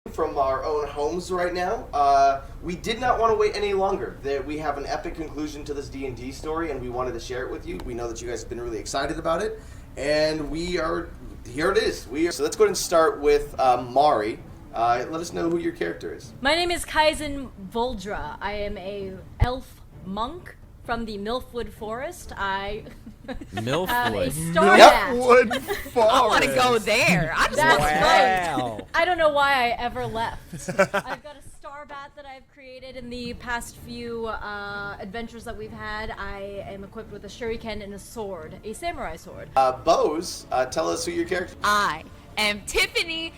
from our own homes right now. We did not want to wait any longer. We have an epic conclusion to this D&D story, and we wanted to share it with you. We know that you guys have been really excited about it, and here it is. So let's go ahead and start with Mari. Let us know who your character is. My name is Kaizen Voldra. I am a elf monk from the Milfwood Forest. I have a star hat. Milfwood Forest. I want to go there. I just That's want to right. I don't know why I ever left. I've got a star bat that I've created in the past few adventures that we've had. I am equipped with a shuriken and a sword, a samurai sword. Bose, tell us who your character is. I am Tiffany,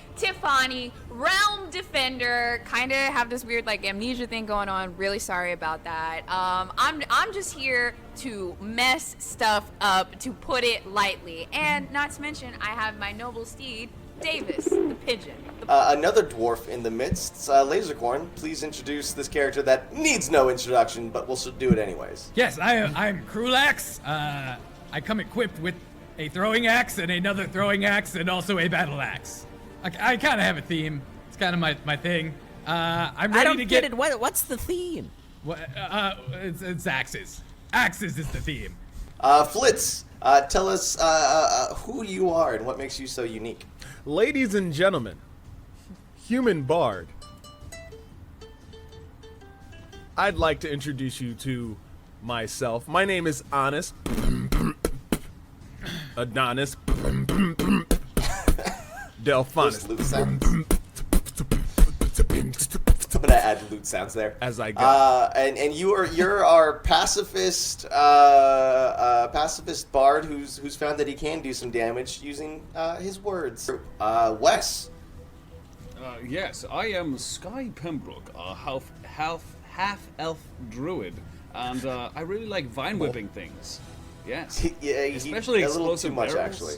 Realm Defender. Kind of have this weird like amnesia thing going on. Really sorry about that. I'm just here to mess stuff up, to put it lightly, and not to mention I have my noble steed, Davis, the pigeon. Another dwarf in the midst, Lazercorn. Please introduce this character that needs no introduction, but we'll do it anyways. Yes, I'm Krulax. I come equipped with a throwing axe and another throwing axe and also a battle axe. I kind of have a theme. It's kind of my thing. I'm ready to get it. What's the theme? It's axes. Axes is the theme. Flitz, tell us who you are and what makes you so unique. Ladies and gentlemen, human bard. I'd like to introduce you to myself. My name is Honest. Adonis. Delphinus. Those lute sounds. I'm gonna add lute sounds there As I go. And you're our pacifist bard who's found that he can do some damage using his words. Wes. Yes, I am Sky Pembroke, a half-elf druid, and I really like vine whipping things. Yes, especially a little too explosive much barrels. actually.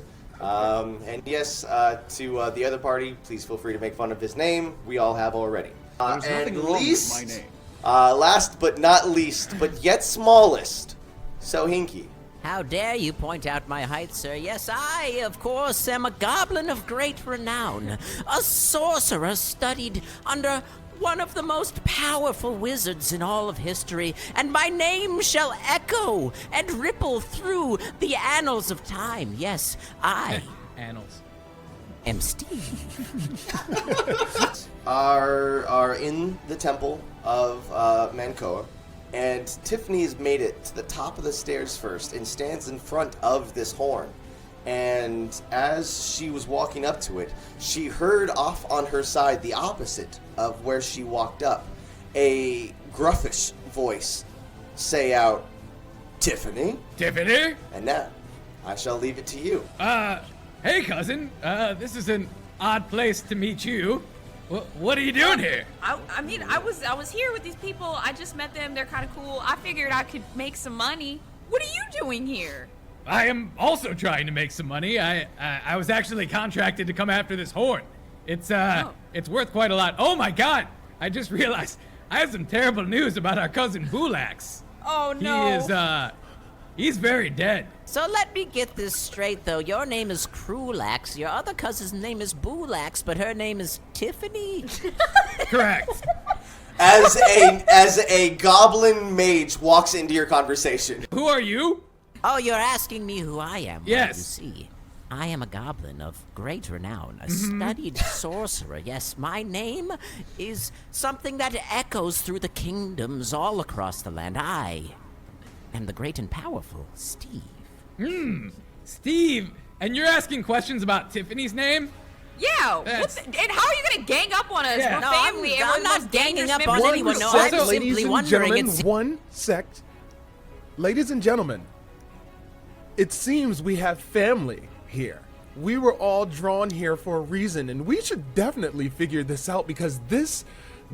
And yes, to the other party, please feel free to make fun of his name. We all have already. There's nothing wrong with my name. Last but not least, but yet smallest, Sohinki. How dare you point out my height, sir? Yes, I, of course, am a goblin of great renown, a sorcerer studied under one of the most powerful wizards in all of history, and my name shall echo and ripple through the annals of time. Yes, I Annals. am Steve. are in the temple of Mancoa, and Tiffany's made it to the top of the stairs first and stands in front of this horn. And as she was walking up to it, she heard off on her side, the opposite of where she walked up, a gruffish voice say out, "Tiffany?" Tiffany? And now, I shall leave it to you. Hey cousin. This is an odd place to meet you. What are you doing here? I mean, I was here with these people. I just met them. They're kind of cool. I figured I could make some money. What are you doing here? I am also trying to make some money. I was actually contracted to come after this horn. It's worth quite a lot. Oh my god! I just realized I have some terrible news about our cousin Bulax. Oh no! He's very dead. So let me get this straight, though. Your name is Krulax, your other cousin's name is Bulax, but her name is Tiffany? Correct. As a goblin mage walks into your conversation. Who are you? Oh, you're asking me who I am? Yes. Well, you see, I am a goblin of great renown, a studied sorcerer. Yes, my name is something that echoes through the kingdoms all across the land. I am the great and powerful Steve. Steve. And you're asking questions about Tiffany's name? Yeah. That's- And how are you gonna gang up on us? Yeah. We're No, family. and we're I'm not most ganging dangerous up members on of anyone. the No, society. I'm ladies simply and wondering. gentlemen, one sect. Ladies and gentlemen, it seems we have family here. We were all drawn here for a reason, and we should definitely figure this out because this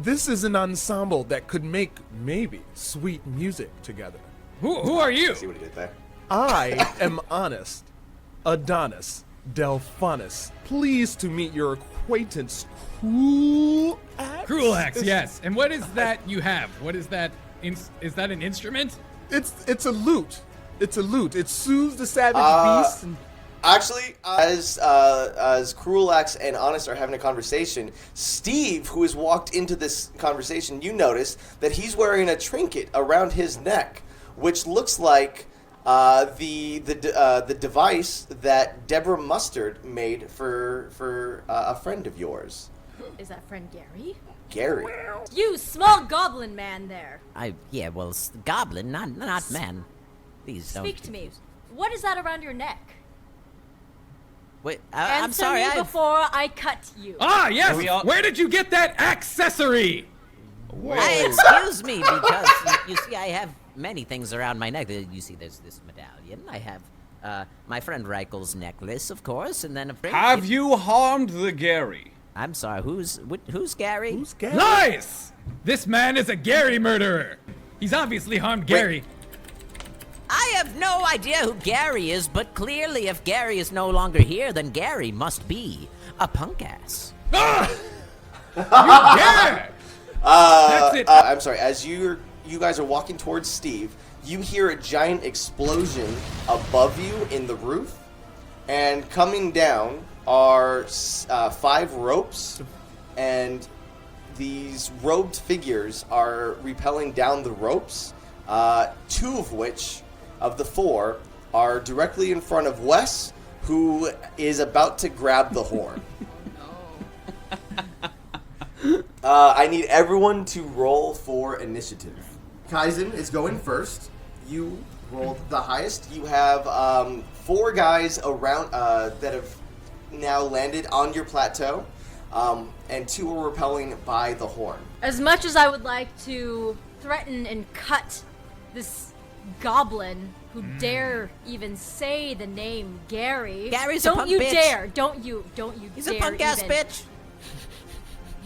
is an ensemble that could make maybe sweet music together. Who are you? See what he did there? I am Honest, Adonis, Delphinus. Pleased to meet your acquaintance, Krulax. Krulax, yes. And what is that you have? What is that? Is that an instrument? It's a lute. It's a lute. It soothes the savage beast. And Actually, as Cruelax and Honest are having a conversation, Steve, who has walked into this conversation, you notice that he's wearing a trinket around his neck, which looks like the device that Deborah Mustard made for a friend of yours. Is that friend Gary? Gary. You small goblin man there. Goblin, not man. Please don't. Speak to me. What is that around your neck? Wait, I'm sorry. Answer me before I cut you. Ah, yes! Where did you get that accessory? Excuse me, because you see, I have many things around my neck. You see, there's this medallion. I have my friend Reichel's necklace, of course, and then a friend. Have you harmed the Gary? I'm sorry. Who's Gary? Who's Gary? Lies! This man is a Gary murderer. He's obviously harmed Gary. I have no idea who Gary is, but clearly, if Gary is no longer here, then Gary must be a punk ass. Ah! You dare! That's it. I'm sorry. As you guys are walking towards Steve, you hear a giant explosion above you in the roof, and coming down are 5 ropes, and these robed figures are rappelling down the ropes. 2 of which, of the 4, are directly in front of Wes, who is about to grab the horn. I need everyone to roll for initiative. Kaizen is going first. You rolled the highest. You have 4 guys around that have now landed on your plateau, and 2 are repelling by the horn. As much as I would like to threaten and cut this goblin who dare even say the name Gary. Gary's a punk Don't you bitch. dare. Don't you He's dare a punk ass even. bitch.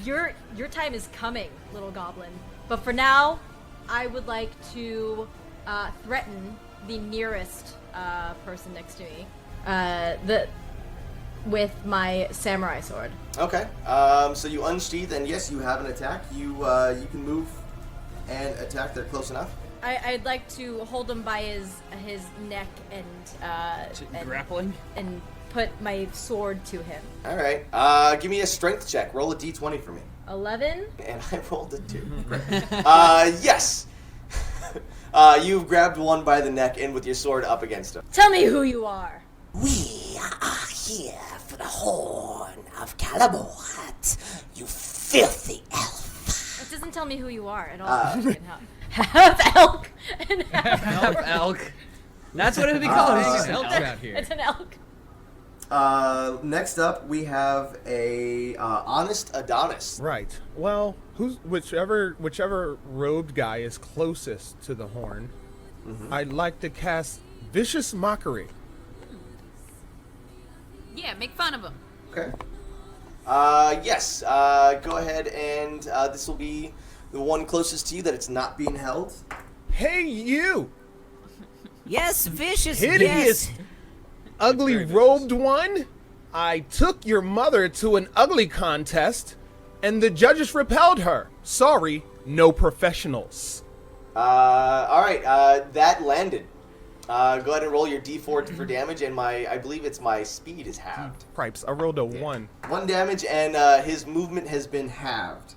Your time is coming, little goblin. But for now, I would like to threaten the nearest person next to me. With my samurai sword. Okay. So you unsheath, and yes, you have an attack. You can move and attack. They're close enough. I'd like to hold him by his neck and Grappling? and put my sword to him. All right. Give me a strength check. Roll a d20 for me. 11. And I rolled a 2. Great. Yes. You've grabbed one by the neck and with your sword up against him. Tell me who you are. We are here for the horn of Calaborat, you filthy elf. It doesn't tell me who you are at all. Half elk and half elk. That's what it would be called. There's elks out here. It's an elk. Next up, we have a honest Adonis. Right. Well, whichever robed guy is closest to the horn, I'd like to cast Vicious Mockery. Yeah, make fun of him. Okay. Yes. Go ahead, and this will be the one closest to you that it's not being held. Hey, you! Yes, vicious, Hideous, yes. ugly robed one! I took your mother to an ugly contest, and the judges repelled her. Sorry, no professionals. All right. That landed. Go ahead and roll your d4 for damage, and I believe it's my speed is halved. Cripes, I rolled a 1. 1 damage, and his movement has been halved.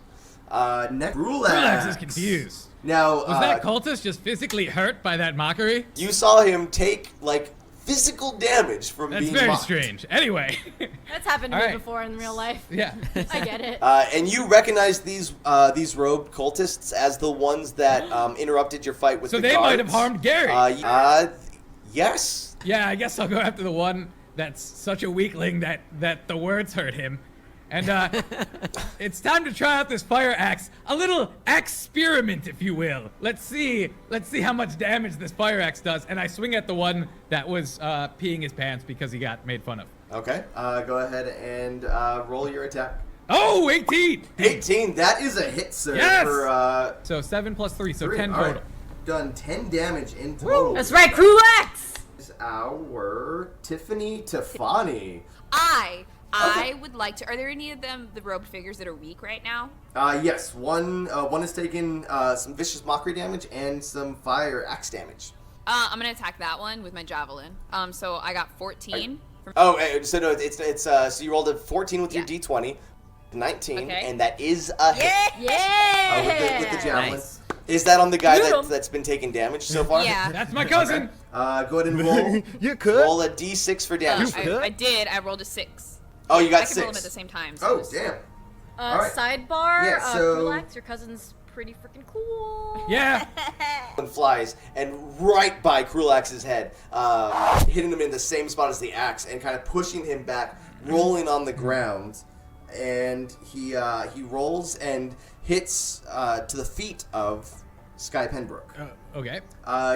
Next, Relax is confused. Now, Was that cultist just physically hurt by that mockery? you saw him take physical damage from That's being very mocked. strange. Anyway. That's happened to All me right. before in real life. Yeah. I get it. And you recognize these robed cultists as the ones that interrupted your fight with So the they guards. might have harmed Gary. Yes. Yeah, I guess I'll go after the one that's such a weakling that the words hurt him. And it's time to try out this fire axe. A little experiment, if you will. Let's see how much damage this fire axe does. And I swing at the one that was peeing his pants because he got made fun of. Okay. Go ahead and roll your attack. Oh, 18! 18. That is a hit, sir. Yes! For, So 7 plus 3, so 3. 10 All total. right. Done 10 damage in total. That's right, Cruelax! Is our Tiffany. I would like to. Are there any of them, the robed figures, that are weak right now? Yes. One has taken some vicious mockery damage and some fire axe damage. I'm gonna attack that one with my javelin. So I got 14. Oh, so no, it's so you rolled a 14 with your Yeah. d20, 19, Okay. and that is a hit. Yeah. With the javelin. Nice. Is that on the guy Shoot 'em. that's been taking damage so far? Yeah. That's my cousin. Go ahead and roll. You could. Roll a d6 for damage. I did. I rolled a 6. Oh, you got I can roll them at the 6. same time. So Oh, it's- damn. Alright. Sidebar. Yeah, so- Relax. Your cousin's pretty freaking cool. Yeah. And flies and right by Krulax's head, hitting him in the same spot as the axe and kind of pushing him back, rolling on the ground, and he rolls and hits to the feet of Sky Penbrook. Okay.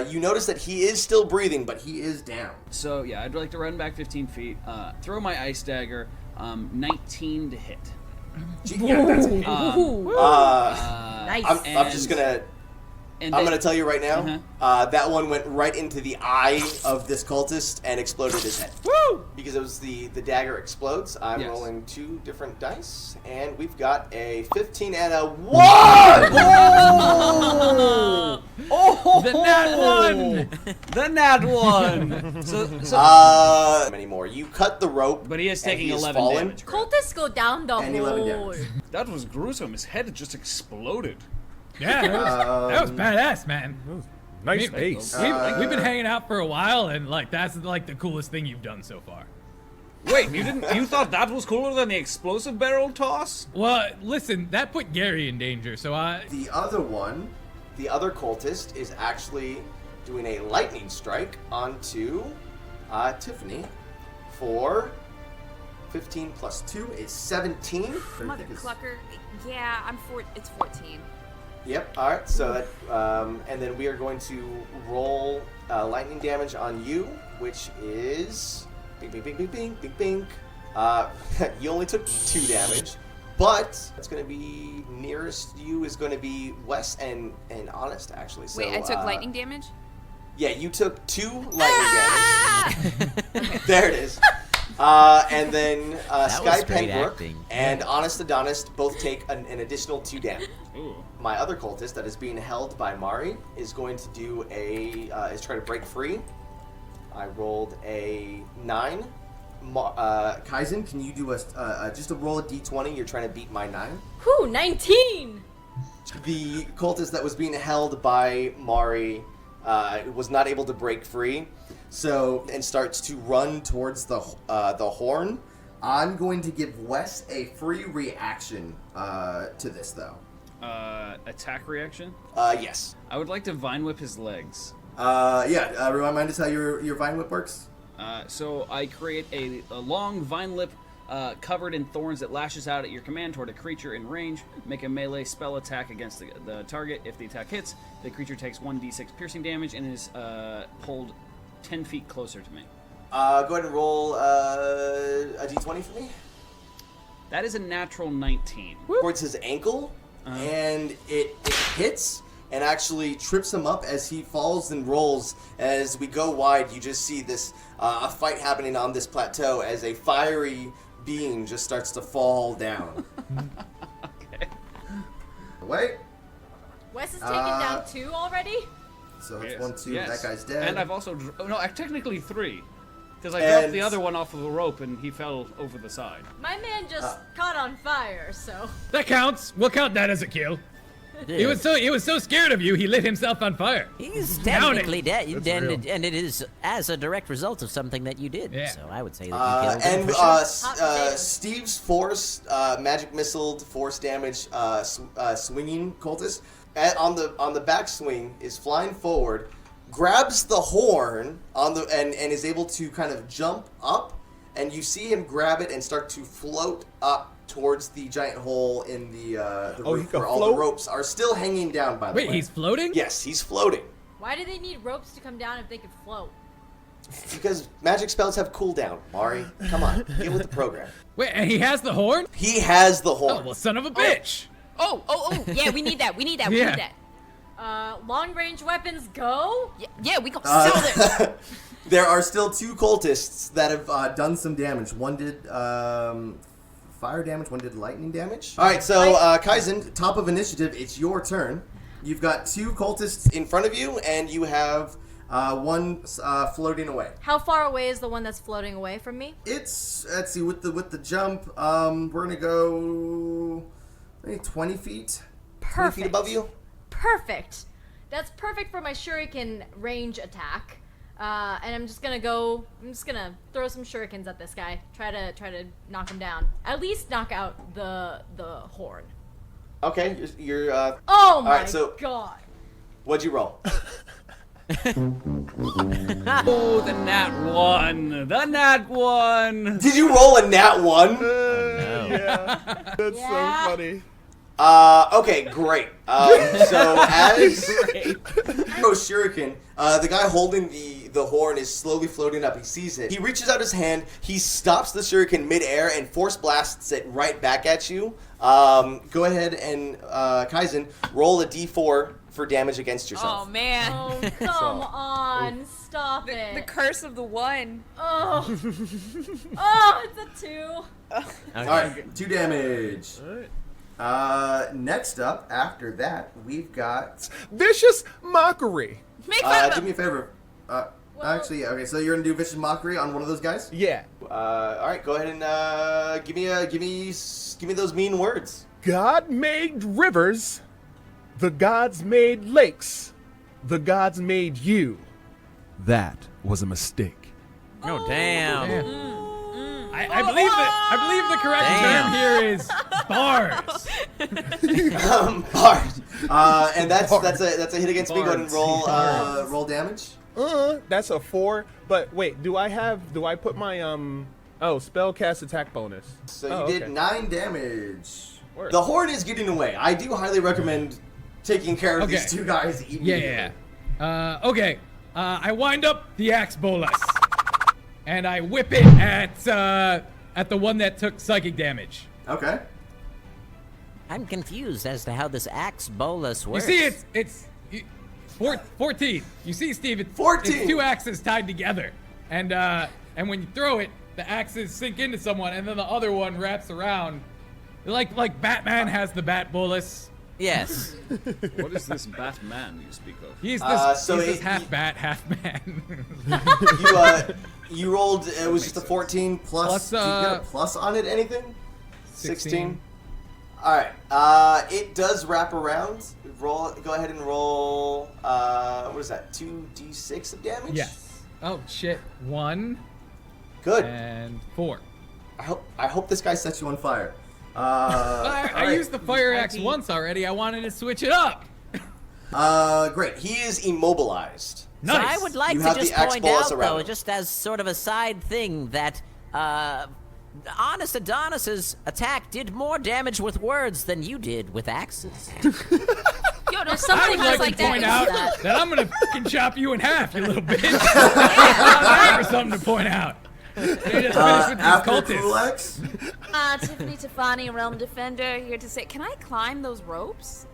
You notice that he is still breathing, but he is down. So yeah, I'd like to run back 15 feet, throw my ice dagger, 19 to hit. Yeah, that's a hit. Nice. I'm just gonna. And I'm then- gonna tell you right now. Uh-huh. That one went right into the eye of this cultist and exploded his head. Woo! Because it was the dagger explodes. I'm Yes. rolling 2 different dice, and we've got a 15 and a 1. The nat one. The nat one. so Anymore. You cut the rope, but he is and taking he is 11 fallen. damage. correct? Cultists go down the And 11 hole. damage. That was gruesome. His head just exploded. Yeah, that was badass, man. Nice We- base. We've been hanging out for a while, and like that's like the coolest thing you've done so far. Wait, you thought that was cooler than the explosive barrel toss? Well, listen, that put Gary in danger, so The other one, the other cultist, is actually doing a lightning strike onto Tiffany for 15 plus 2 is 17. Mother clucker. Yeah, it's 14. Yep. All right. So that, and then we are going to roll lightning damage on you, which is bing, bing, bing, bing, bing, bing, bing. You only took 2 damage, but it's going to be nearest you is going to be Wes and Honest actually. So, Wait, I took lightning damage? Yeah, you took 2 lightning damage. There it is. And then Sky was great Penbrook acting. and Honest Adonis both take an additional 2 damage. Ooh. My other cultist that is being held by Mari is going to do is try to break free. I rolled a 9. Kaizen, can you do just a roll a d20? You're trying to beat my 9. Whew, 19. The cultist that was being held by Mari was not able to break free, and starts to run towards the horn. I'm going to give Wes a free reaction to this, though. Attack reaction? Yes. I would like to vine whip his legs. Remind us how your vine whip works. So I create a long vine whip covered in thorns that lashes out at your command toward a creature in range. Make a melee spell attack against the target. If the attack hits, the creature takes 1d6 piercing damage and is pulled 10 feet closer to me. Go ahead and roll a d20 for me. That is a natural 19. Towards his ankle, and it hits and actually trips him up as he falls and rolls. As we go wide, you just see this a fight happening on this plateau as a fiery being just starts to fall down. Okay. Wait. Wes is taken down 2 already? So it's Yes. 1, 2. Yes. That guy's dead. And I've also technically 3, because I And- dropped the other one off of a rope and he fell over the side. My man just caught on fire, so. that counts. We'll count that as a kill. He was so scared of you, he lit himself on fire. He's Count it. technically dead, real. and it is as a direct result of something that you did. Yeah. So I would say that you killed him And for sure. Hot potato. Steve's force, magic missile force damage, swinging cultist on the backswing is flying forward, grabs the horn and is able to kind of jump up, and you see him grab it and start to float up towards the giant hole in the Oh, he roof can where all the float? ropes are still hanging down. By the way, Wait, he's floating? yes, he's floating Why do they need ropes to come down if they could float? because magic spells have cooldown. Mari, come on, get with the program. Wait, and he has the horn? He has the Oh, horn. well, son of a bitch. Oh, yeah, we need that. We need that. We Yeah. need that. Long range weapons go? Yeah, we go sell this. There are still 2 cultists that have done some damage. One did fire damage, one did lightning damage. All right, so Kaizen, top of initiative, it's your turn. You've got 2 cultists in front of you, and you have One floating away. How far away is the one that's floating away from me? It's, let's see, with the jump, we're gonna go maybe 20 feet. 20 feet above you. Perfect. That's perfect for my shuriken range attack. And I'm just gonna throw some shurikens at this guy. Try to knock him down. At least knock out the horn. Okay, you're Oh my right, so god. what'd you roll? Oh, the nat 1. The nat 1. Did you roll a nat 1? Yeah, that's Yeah. so funny. Okay, great. So as shuriken, the guy holding the horn is slowly floating up. He sees it. He reaches out his hand. He stops the shuriken midair and force blasts it right back at you. Go ahead and Kaizen, roll a d4 for damage against yourself. Oh man. Oh come on. Stop it. The curse of the one. Oh. Oh, it's a 2. All right, 2 damage. All right. Next up, after that, we've got. Vicious mockery. Make fun of Do him. me a favor. Actually, okay. So you're gonna do vicious mockery on one of those guys. Yeah. All right. Go ahead and give me those mean words. God made rivers. The gods made lakes. The gods made you. That was a mistake. Oh, damn. I believe the correct Damn. term here is bars. Bard. And that's a hit against me. Go ahead and roll roll damage. That's a 4. But wait, do I put my spell cast attack bonus? So you did 9 damage. Word. The horn is getting away. I do highly recommend taking care of these 2 guys immediately. Yeah. Okay. I wind up the axe bolus, and I whip it at the one that took psychic damage. Okay. I'm confused as to how this axe bolus You works. see, it's 14. You see, Steve, it's 14. It's 2 axes tied together, and when you throw it, the axes sink into someone, and then the other one wraps around. Like Batman has the bat bolus. Yes. What is this Batman you speak of? He's this, so he's this it- half bat, half man. You rolled. It was just a 14 plus. Plus, did you get a plus on it? Anything? 16. All right. It does wrap around. Roll. Go ahead and roll. What is that? 2d6 of damage. Yes. Oh shit. 1 Good. and 4. I hope this guy sets you on fire. I used the fire axe once already. I wanted to switch it up. Great. He is immobilized. Nice. So I would like You to have just the axe point bolus out, around though, him. just as sort of a side thing, that Honest Adonis's attack did more damage with words than you did with axes. Yo, there's I something would else like like to point that. out that I'm gonna fucking chop you in half, you little bitch. I'm looking for something to point out. They just finished with these After cultists. Kulaks, Tiffany Tiffany, Realm Defender, here to say, can I climb those ropes?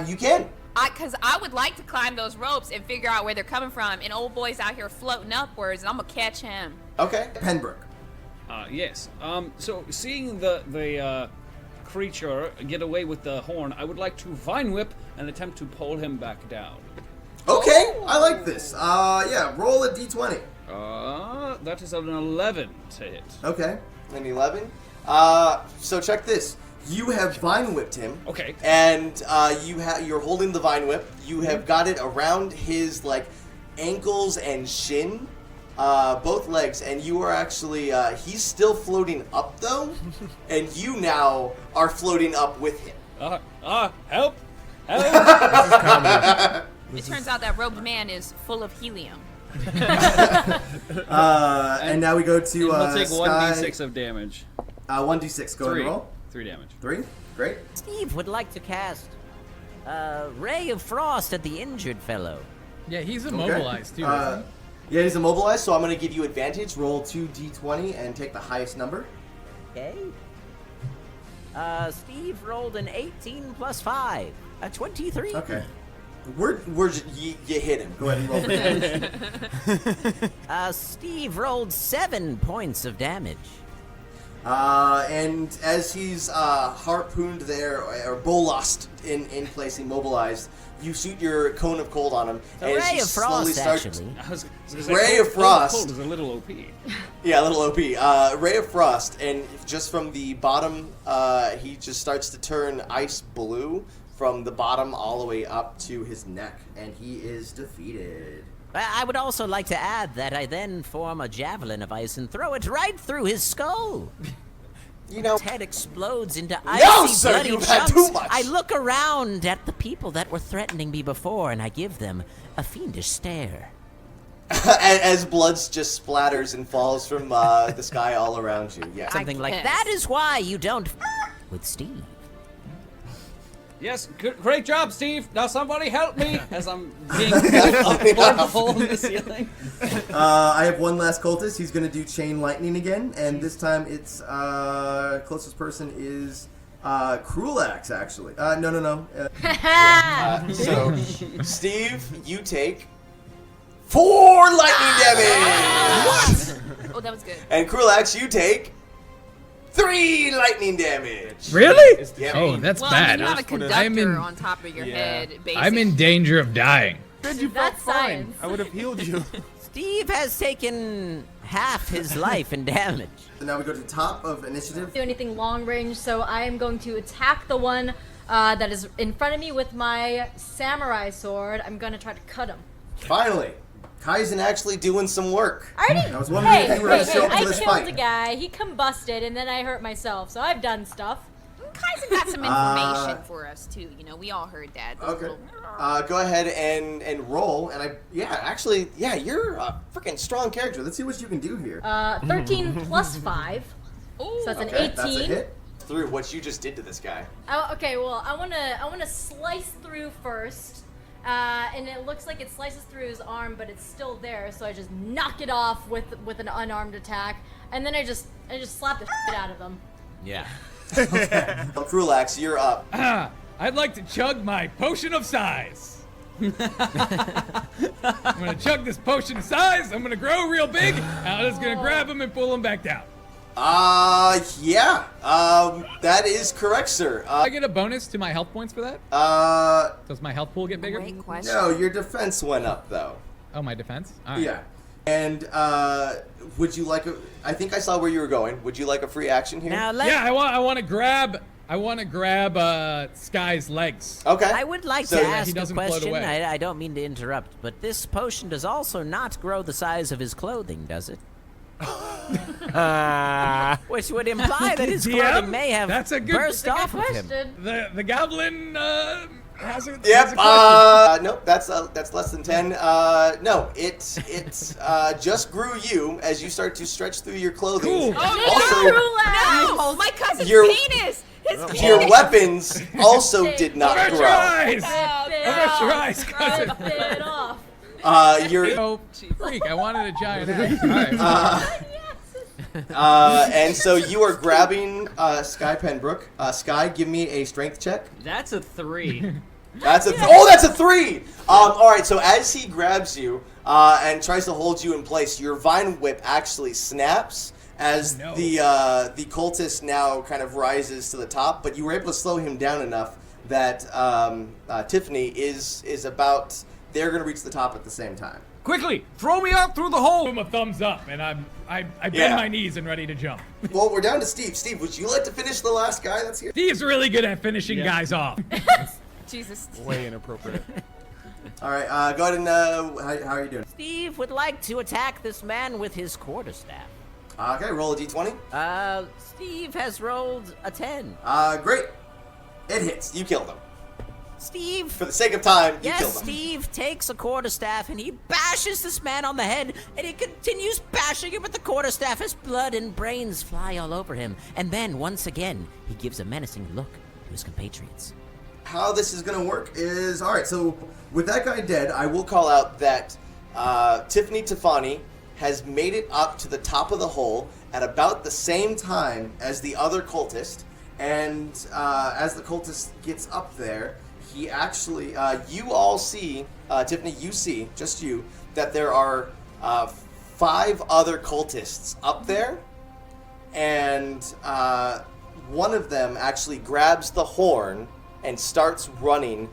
you can. Because I would like to climb those ropes and figure out where they're coming from. And old boy's out here floating upwards, and I'm gonna catch him. Okay. Penbrook. Yes. So seeing the creature get away with the horn, I would like to vine whip and attempt to pull him back down. Okay, I like this. Yeah, roll a d20. That is an 11 to hit. Okay, an 11. So check this. You have vine whipped him. Okay. And you're holding the vine whip. You have got it around his ankles and shin, both legs, and you are actually he's still floating up though, and you now are floating up with him. Help! It turns out that robed man is full of helium. And now we go to He'll take Sky. 1d6 of damage. 1d6. Go ahead 3. and roll. 3 damage. 3. Great. Steve would like to cast Ray of Frost at the injured fellow. Yeah, he's Okay. immobilized too. Isn't he? Yeah, he's immobilized, so I'm going to give you advantage. Roll 2d20 and take the highest number. Okay. Steve rolled an 18 plus 5, a 23. Okay. We're just, you hit him. Go ahead and roll for damage. Steve rolled 7 points of damage. And as he's harpooned there, or bolased in place, immobilized, you shoot your cone of cold on him. A and ray of frost, actually. I was gonna say, Ray of frost. Cold is a little OP. Yeah, a little OP. Ray of Frost, and just from the bottom, he just starts to turn ice blue from the bottom all the way up to his neck, and he is defeated. I would also like to add that I then form a javelin of ice and throw it right through his skull. You know, His head explodes into No, icy, sir, bloody you've had chunks. too much. I look around at the people that were threatening me before, and I give them a fiendish stare. as blood just splatters and falls from the sky all around you. Yeah. Something like, guess. that is why you don't with Steve. Yes, great job, Steve. Now somebody help me as I'm being plugged a hole in the ceiling. I have one last cultist. He's going to do chain lightning again, and this time it's closest person is Cruel Axe, actually. No. So, Steve, you take 4 lightning damage. Oh, that was good. And Cruel Axe, you take 3 lightning damage. Really? Yeah. Oh, that's Well, bad. you have a I'm conductor in, on top of your head, basically. I'm in danger of dying. Said you felt That's fine. science. I would have healed you. Steve has taken half his life in damage. So now we go to the top of initiative. Do anything long range, so I am going to attack the one that is in front of me with my samurai sword. I'm gonna try to cut him. Finally, Kaizen actually doing some work. I already. I was wondering if you were gonna show up I to this killed fight. a guy. He combusted, and then I hurt myself. So I've done stuff. Kaizen got some information for us, too. You know, we all heard that. Those Okay. little- Go ahead and roll. And you're a freaking strong character. Let's see what you can do here. 13 plus 5. Ooh. So that's an Okay, 18. that's a hit. Through what you just did to this guy. Oh, okay, well, I wanna slice through first, and it looks like it slices through his arm, but it's still there. So I just knock it off with an unarmed attack, and then I just slap the shit out of him. Yeah. Well, Cruel Axe, you're up. I'd like to chug my potion of size. I'm gonna chug this potion of size. I'm gonna grow real big. I'm just gonna grab him and pull him back down. Yeah. That is correct, sir. Do I get a bonus to my health points for that? Does my health pool get bigger? Great question. No, your defense went up though. Oh, my defense? All right. Yeah. And would you like I think I saw where you were going. Would you like a free action here? Now let Yeah, I want to grab Sky's legs. Okay. I would like So to that he ask a doesn't float question. away. I don't mean to interrupt, but this potion does also not grow the size of his clothing, does it? Which would imply that his DM? clothing may have That's a good- burst Good off of him. question. The goblin has a Yep. has a question. Nope. That's less than 10. No, it just grew you as you start to stretch through your clothing. Cool. Also, No! My cousin's Your- penis! His penis! your weapons also did not Avert your grow. eyes! Oh, Avert your eyes, cousin. Rip it off. Your Oh, freak! I wanted a giant axe. All right. and so you are grabbing Sky Penbrook. Sky, give me a strength check. That's a 3. That's a 3. All right. So as he grabs you and tries to hold you in place, your vine whip actually snaps as No. the cultist now kind of rises to the top. But you were able to slow him down enough that Tiffany is about. They're going to reach the top at the same time. Quickly, throw me out through the hole. Give him a thumbs up, and I bend Yeah. my knees and ready to jump. Well, we're down to Steve. Steve, would you like to finish the last guy that's here? Steve's really good at finishing guys off. Jesus. Way inappropriate. All right. Go ahead and how are you doing? Steve would like to attack this man with his quarterstaff. Okay, roll a d20. Steve has rolled a 10. Great. It hits. You killed him. Steve, For the sake of time, you yes, killed him. Steve takes a quarterstaff and he bashes this man on the head, and he continues bashing him with the quarterstaff as blood and brains fly all over him. And then, once again, he gives a menacing look to his compatriots. How this is going to work is, all right, so with that guy dead, I will call out that Tiffany Tefani has made it up to the top of the hole at about the same time as the other cultist. And as the cultist gets up there, he actually, you all see, Tiffany, you see, just you, that there are 5 other cultists up there. and one of them actually grabs the horn and starts running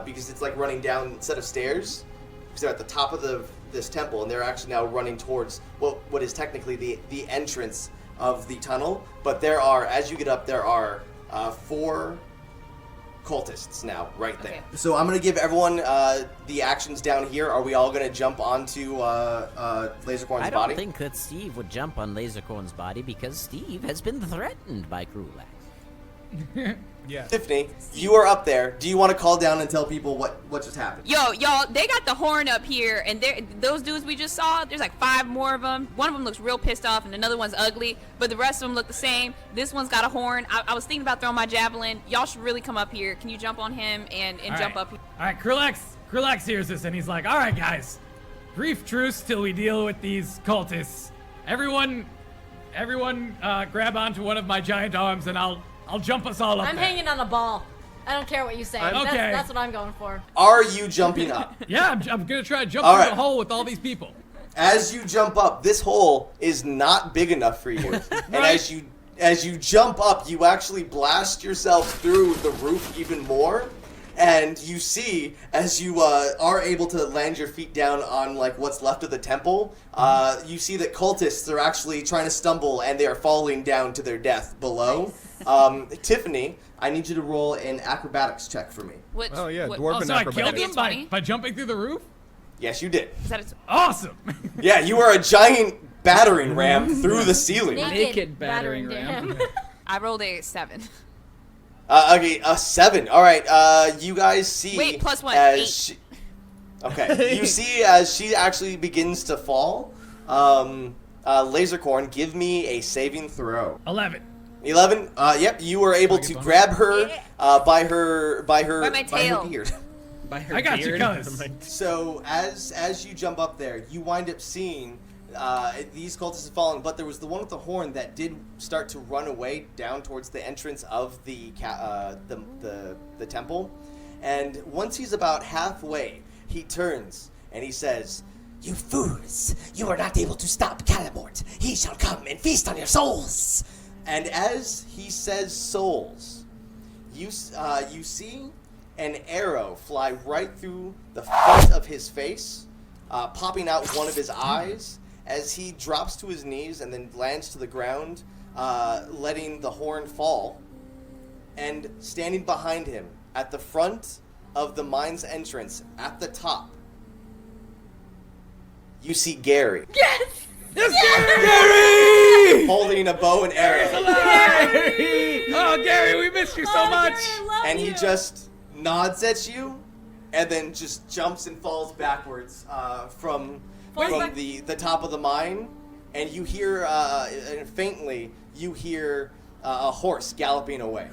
because it's like running down a set of stairs because they're at the top of this temple, and they're actually now running towards what is technically the entrance of the tunnel. But there are, as you get up, there are 4 cultists now right there. Okay. So I'm gonna give everyone the actions down here. Are we all gonna jump onto Lazercorn's I don't body? think that Steve would jump on Lazercorn's body because Steve has been threatened by Krulax. Yeah. Tiffany, you are up there. Do you want to call down and tell people what just happened? Yo, y'all, they got the horn up here, and those dudes we just saw, there's like 5 more of them. One of them looks real pissed off, and another one's ugly, but the rest of them look the same. This one's got a horn. I was thinking about throwing my javelin. Y'all should really come up here. Can you jump on him and jump up here? All right, Krulax hears this and he's like, all right, guys, brief truce till we deal with these cultists. Everyone, grab onto one of my giant arms and I'll jump us all up I'm there. hanging on a ball. I don't care what you say. Okay. That's what I'm going for. Are you jumping up? Yeah, I'm gonna try to jump All through right. the hole with all these people. As you jump up, this hole is not big enough for you. And Right. as you jump up, you actually blast yourself through the roof even more. And you see, as you are able to land your feet down on like what's left of the temple, you see that cultists are actually trying to stumble and they are falling down to their death below. Tiffany, I need you to roll an acrobatics check for me. Which, Oh, yeah, what, dwarven Oh, so I acrobatics. killed That'd be him a by 20. jumping through the roof? Yes, you did. Is that Awesome. Yeah, you are a giant battering ram through the ceiling. Naked battering ram. ram. I rolled a 7. Okay, a 7. All right, you guys see. Wait, plus 1, as 8. she- okay, you see as she actually begins to fall. Lazercorn, give me a saving throw. 11. 11. Yep, you were able to grab her by her By my tail. beard. By her I got you, beard. cuz. So as you jump up there, you wind up seeing these cultists falling, but there was the one with the horn that did start to run away down towards the entrance of the temple. And once he's about halfway, he turns and he says, You fools! You are not able to stop Calamort. He shall come and feast on your souls! and as he says souls, you see an arrow fly right through the front of his face, popping out one of his eyes as he drops to his knees and then lands to the ground, letting the horn fall. And standing behind him at the front of the mine's entrance at the top, you see Gary. Yes! Gary! Holding a bow and arrow. Gary! Oh, Gary, we missed you so Oh, much. Gary, love And he you. just nods at you and then just jumps and falls backwards from back- the top of the mine. And you hear, faintly, you hear a horse galloping away.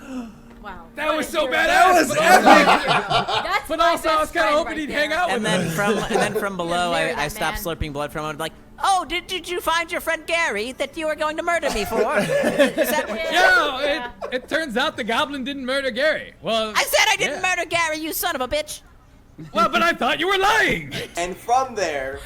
Wow. That was so You're a badass. hero. But That's But my also, I was best kind of friend hoping right he'd there. hang out with And us. then from below, marry I that stopped man. slurping blood from him. Like, oh, did you find your friend Gary that you were going to murder me for? Is that what? Yeah, it turns out the goblin didn't murder Gary. Well, I said I didn't yeah. murder Gary, you son of a bitch. Well, but I thought you were lying. And from there,